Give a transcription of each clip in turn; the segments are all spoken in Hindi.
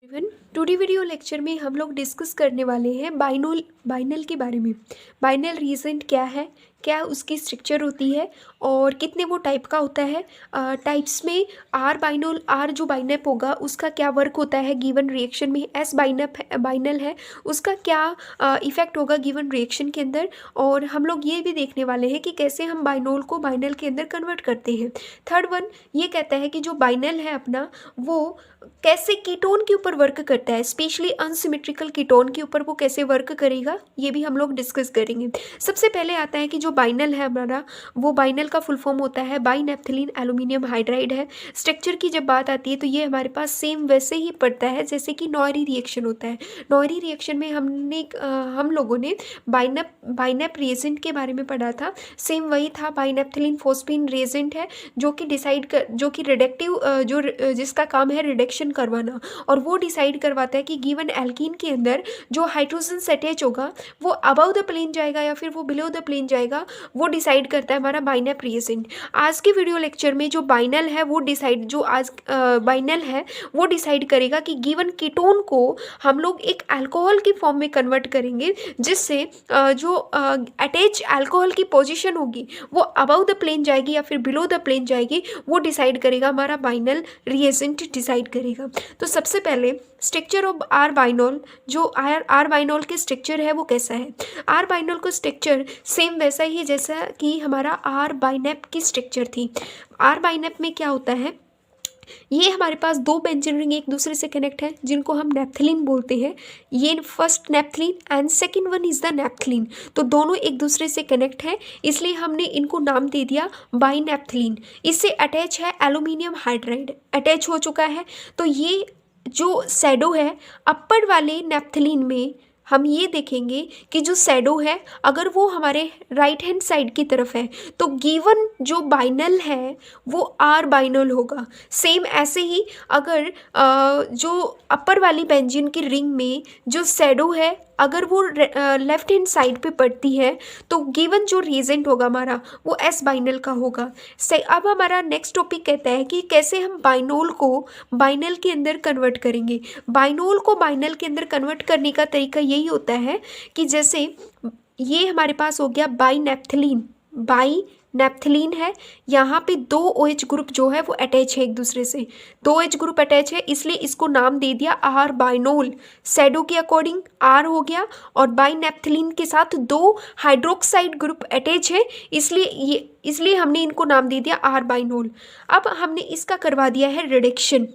एवरीवन, टुडे वीडियो लेक्चर में हम लोग डिस्कस करने वाले हैं बाइनल के बारे में। बाइनल रीजेंट क्या है, क्या उसकी स्ट्रक्चर होती है और कितने वो टाइप का होता है। टाइप्स में आर जो बाइनप होगा उसका क्या वर्क होता है गिवन रिएक्शन में। एस बाइनल है उसका क्या इफेक्ट होगा गिवन रिएक्शन के अंदर। और हम लोग ये भी देखने वाले हैं कि कैसे हम बाइनोल को बाइनल के अंदर कन्वर्ट करते हैं। थर्ड वन ये कहता है कि जो बाइनल है अपना वो कैसे कीटोन के ऊपर वर्क करता है, स्पेशली अनसिमेट्रिकल कीटोन के ऊपर वो कैसे वर्क करेगा ये भी हम लोग डिस्कस करेंगे। सबसे पहले आता है कि जो बाइनल है हमारा, वो बाइनल का फुल फॉर्म होता है बाइनेप्थिलीन एल्यूमिनियम हाइड्राइड है। स्ट्रक्चर की जब बात आती है तो ये हमारे पास सेम वैसे ही पड़ता है जैसे कि नॉयरी रिएक्शन होता है। नॉयरी रिएक्शन में हम लोगों ने बाइनेप रिएजेंट के बारे में पढ़ा था। सेम वही था, बाइनेप्थिलीन फोस्फीन रिएजेंट है जो कि रिडक्टिव जिसका काम है रिडक्शन करवाना, और वो डिसाइड करवाता है कि गिवन एल्कीन के अंदर जो हाइड्रोजन अटैच होगा वो अबव द प्लेन जाएगा या फिर वो बिलो द प्लेन जाएगा, वो डिसाइड करता है हमारा बाइनेप रिएजेंट। आज के वीडियो लेक्चर में जो बाइनल है वो बाइनल है वो डिसाइड करेगा कि गिवन कीटोन को हम लोग एक अल्कोहल की फॉर्म में कन्वर्ट करेंगे, जिससे जो अटैच अल्कोहल की पोजीशन होगी वो अबव द प्लेन जाएगी या फिर बिलो द प्लेन जाएगी, वो डिसाइड करेगा हमारा बाइनल रिएजेंट डिसाइड करेगा। तो सबसे पहले स्ट्रक्चर ऑफ आर बाइनोल, जो आर बाइनोल के स्ट्रक्चर है वो कैसा है। आर बाइनोल का स्ट्रक्चर सेम वैसा ही है जैसा कि हमारा आर बाइनेप की स्ट्रक्चर थी। आर बाइनेप में क्या होता है, ये हमारे पास दो बेंजीन रिंग एक दूसरे से कनेक्ट है जिनको हम नेप्थलीन बोलते हैं। ये first naphthalene and second one is the naphthalene, तो दोनों एक दूसरे से कनेक्ट है, इसलिए हमने इनको नाम दे दिया बाइनेप्थलीन। इससे अटैच है एल्यूमिनियम हाइड्राइड, अटैच हो चुका है। तो ये जो शैडो है अपर वाले नेप्थलीन में हम ये देखेंगे कि जो शैडो है अगर वो हमारे राइट हैंड साइड की तरफ है तो गिवन जो बाइनल है वो आर बाइनल होगा। सेम ऐसे ही अगर जो अपर वाली बेंजीन की रिंग में जो शैडो है अगर वो लेफ्ट हैंड साइड पे पड़ती है तो गिवन जो रिएजेंट होगा हमारा वो एस बाइनल का होगा। अब हमारा नेक्स्ट टॉपिक कहता है कि कैसे हम बाइनोल को बाइनल के अंदर कन्वर्ट करेंगे। बाइनोल को बाइनल के अंदर कन्वर्ट करने का तरीका यही होता है कि जैसे ये हमारे पास हो गया बाइनेप्थिलीन है, यहाँ पे दो OH ग्रुप जो है वो अटैच है एक दूसरे से, दो OH ग्रुप अटैच है इसलिए इसको नाम दे दिया आर बाइनोल। शैडो के अकॉर्डिंग आर हो गया और बाइनेप्थिलीन के साथ दो हाइड्रोक्साइड ग्रुप अटैच है इसलिए हमने इनको नाम दे दिया आर बाइनोल। अब हमने इसका करवा दिया है रिडक्शन,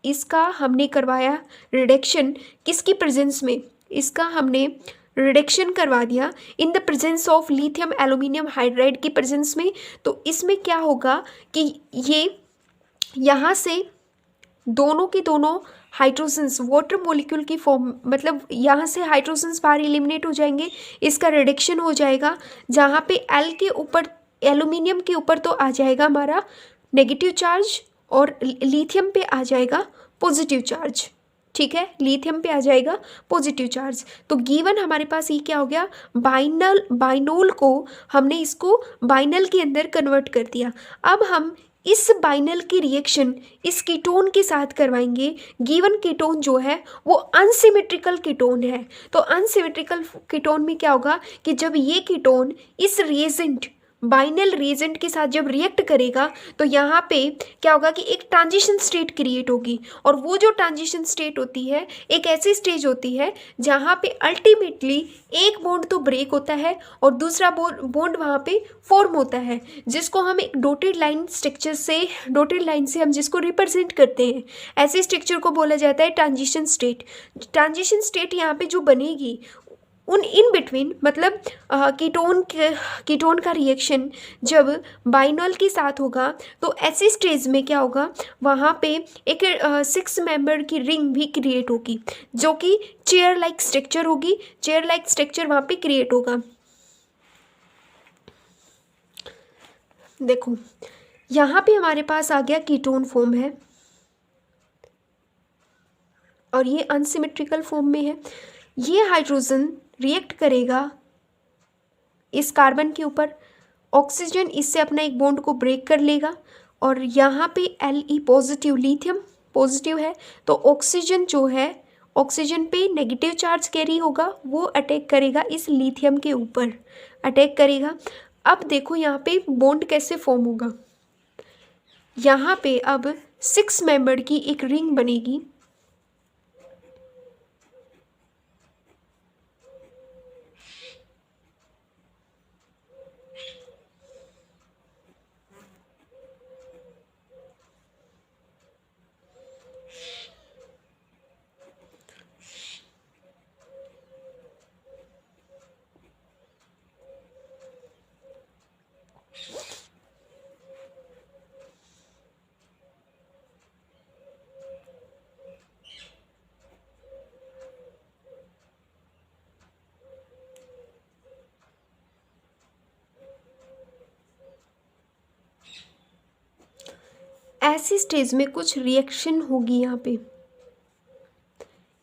इसका हमने करवाया रिडक्शन किसकी प्रेजेंस में, इसका हमने रिडक्शन करवा दिया in the presence of lithium aluminium hydride की प्रेजेंस में। तो इसमें क्या होगा कि ये यहाँ से दोनों के दोनों हाइड्रोजन्स वाटर मॉलिक्यूल की फॉर्म, मतलब यहाँ से हाइड्रोजन्स बाहर एलिमिनेट हो जाएंगे, इसका रिडक्शन हो जाएगा जहाँ पे एल के ऊपर एल्यूमिनियम के ऊपर तो आ जाएगा हमारा नेगेटिव चार्ज और लिथियम पे आ जाएगा पॉजिटिव चार्ज। ठीक है, लिथियम पे आ जाएगा पॉजिटिव चार्ज। तो गिवन हमारे पास ये क्या हो गया, बाइनोल को हमने इसको बाइनल के अंदर कन्वर्ट कर दिया। अब हम इस बाइनल की रिएक्शन इस कीटोन के साथ करवाएंगे। गिवन कीटोन जो है वो अनसिमेट्रिकल कीटोन है, तो अनसिमेट्रिकल कीटोन में क्या होगा कि जब ये कीटोन इस रिएजेंट बाइनल रिएजेंट के साथ जब रिएक्ट करेगा तो यहाँ पे क्या होगा कि एक ट्रांजिशन स्टेट क्रिएट होगी, और वो जो ट्रांजिशन स्टेट होती है एक ऐसी स्टेज होती है जहाँ पे अल्टीमेटली एक बॉन्ड तो ब्रेक होता है और दूसरा बॉन्ड वहाँ पे फॉर्म होता है, जिसको हम एक डॉटेड लाइन से हम जिसको रिप्रेजेंट करते हैं, ऐसे स्ट्रक्चर को बोला जाता है ट्रांजिशन स्टेट। ट्रांजिशन स्टेट यहाँ पे जो बनेगी उन इन बिटवीन, मतलब कीटोन का रिएक्शन जब बाइनोल के साथ होगा तो ऐसी स्टेज में क्या होगा, वहाँ पे एक 6 मेंबर की रिंग भी क्रिएट होगी जो कि चेयर लाइक स्ट्रक्चर होगी, चेयर लाइक स्ट्रक्चर वहाँ पे क्रिएट होगा। देखो यहाँ पे हमारे पास आ गया कीटोन फॉर्म है और ये अनसिमेट्रिकल फॉर्म में है। ये हाइड्रोजन रिएक्ट करेगा इस कार्बन के ऊपर, ऑक्सीजन इससे अपना एक बॉन्ड को ब्रेक कर लेगा और यहाँ पे Li पॉजिटिव लिथियम पॉजिटिव है, तो ऑक्सीजन जो है, ऑक्सीजन पे नेगेटिव चार्ज कैरी होगा, वो अटैक करेगा इस लिथियम के ऊपर, अटैक करेगा। अब देखो यहाँ पे बॉन्ड कैसे फॉर्म होगा। यहाँ पे अब 6 मेंबर की एक रिंग बनेगी। ऐसी स्टेज में कुछ रिएक्शन होगी यहाँ पे,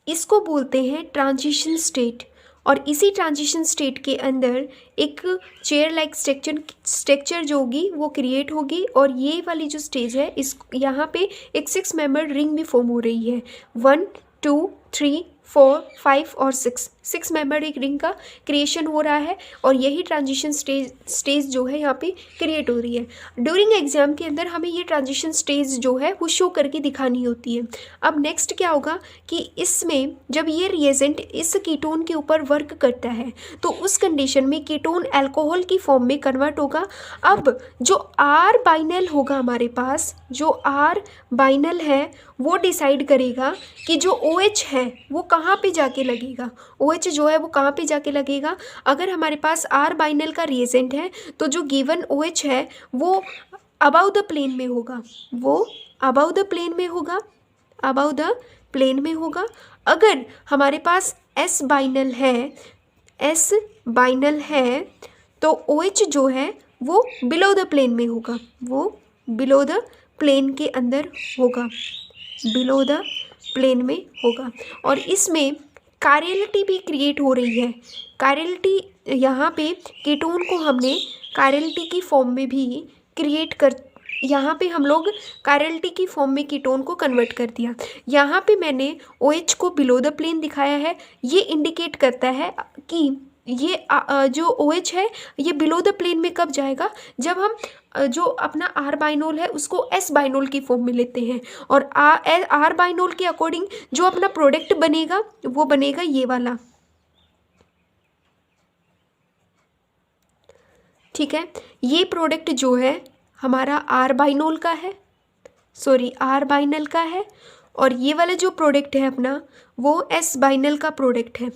इसको बोलते हैं ट्रांजिशन स्टेट। और इसी ट्रांजिशन स्टेट के अंदर एक चेयर लाइक स्ट्रक्चर जो होगी वो क्रिएट होगी। और ये वाली जो स्टेज है, इस यहाँ पे एक 6 मेंबर रिंग भी फॉर्म हो रही है। 1 2 3 4 5 और 6 मेंबर एक रिंग का क्रिएशन हो रहा है। और यही ट्रांजिशन स्टेज जो है यहाँ पे क्रिएट हो रही है। ड्यूरिंग एग्जाम के अंदर हमें ये ट्रांजिशन स्टेज जो है वो शो करके दिखानी होती है। अब नेक्स्ट क्या होगा कि इसमें जब ये रिएजेंट इस कीटोन के ऊपर वर्क करता है तो उस कंडीशन में कीटोन अल्कोहल की फॉर्म में कन्वर्ट होगा। अब जो आर बाइनल होगा हमारे पास, जो आर बाइनल है वो डिसाइड करेगा कि जो OH है वो कहाँ पे जाके लगेगा। OH जो है वो कहाँ पे जाके लगेगा। अगर हमारे पास आर बाइनल का रिएजेंट है तो जो गिवन OH है वो अबाउ द प्लेन में होगा, वो अबाउ द प्लेन में होगा, अबाउ द प्लेन में होगा। अगर हमारे पास S बाइनल है, S बाइनल है तो OH जो है वो बिलो द प्लेन में होगा, वो बिलो द प्लेन के अंदर होगा, बिलो द प्लेन में होगा। और इसमें कायरलिटी भी क्रिएट हो रही है। कायरलिटी यहाँ पे कीटोन को हमने कायरलिटी की फॉर्म में भी क्रिएट कर, यहाँ पे हम लोग कायरलिटी की फॉर्म में कीटोन को कन्वर्ट कर दिया। यहाँ पे मैंने OH को बिलो द प्लेन दिखाया है। ये इंडिकेट करता है कि ये जो OH है ये बिलो द प्लेन में कब जाएगा, जब हम जो अपना आर बाइनोल है उसको S बाइनोल की फॉर्म में लेते हैं। और आर बाइनोल के अकॉर्डिंग जो अपना प्रोडक्ट बनेगा वो बनेगा ये वाला, ठीक है। ये प्रोडक्ट जो है हमारा आर बाइनोल का है, सॉरी आर बाइनल का है। और ये वाला जो प्रोडक्ट है अपना वो S बाइनल का प्रोडक्ट है,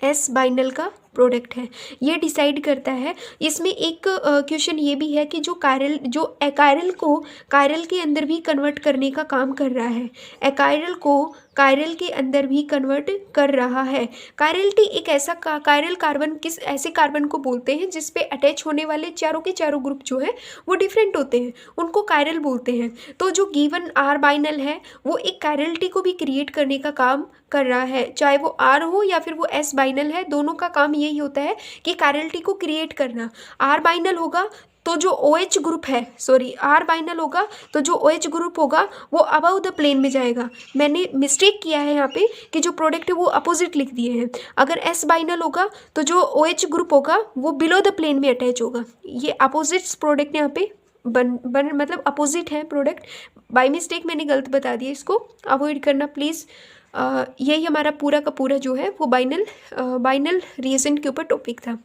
S बाइनल का प्रोडक्ट है। ये डिसाइड करता है। इसमें एक क्वेश्चन ये भी है कि जो कायरल, जो एकायरल को कायरल के अंदर भी कन्वर्ट करने का काम कर रहा है, एकायरल को कायरल के अंदर भी कन्वर्ट कर रहा है। कायरलिटी एक ऐसा कायरल कार्बन, किस ऐसे कार्बन को बोलते हैं जिस पे अटैच होने वाले चारों के चारों ग्रुप जो है वो डिफरेंट होते हैं, उनको कायरल बोलते हैं। तो जो गिवन आर बाइनल है वो एक कायरलिटी को भी क्रिएट करने का काम कर रहा है, चाहे वो आर हो या फिर वो S बाइनल है, दोनों का काम यही होता है कि कायरलिटी को क्रिएट करना। आर बाइनल होगा तो जो OH ग्रुप है, सॉरी आर बाइनल होगा तो जो OH ग्रुप होगा वो अबाउ द प्लेन में जाएगा। मैंने मिस्टेक किया है यहाँ पे कि जो प्रोडक्ट है वो अपोजिट लिख दिए हैं। अगर S बाइनल होगा तो जो OH ग्रुप होगा वो बिलो द प्लेन में अटैच होगा। ये अपोजिट प्रोडक्ट यहाँ पे मतलब अपोजिट है प्रोडक्ट। बाय मिस्टेक मैंने गलत बता दिया, इसको अवॉइड करना प्लीज़। यही हमारा पूरा का पूरा जो है वो बाइनल रिएजेंट के ऊपर टॉपिक था।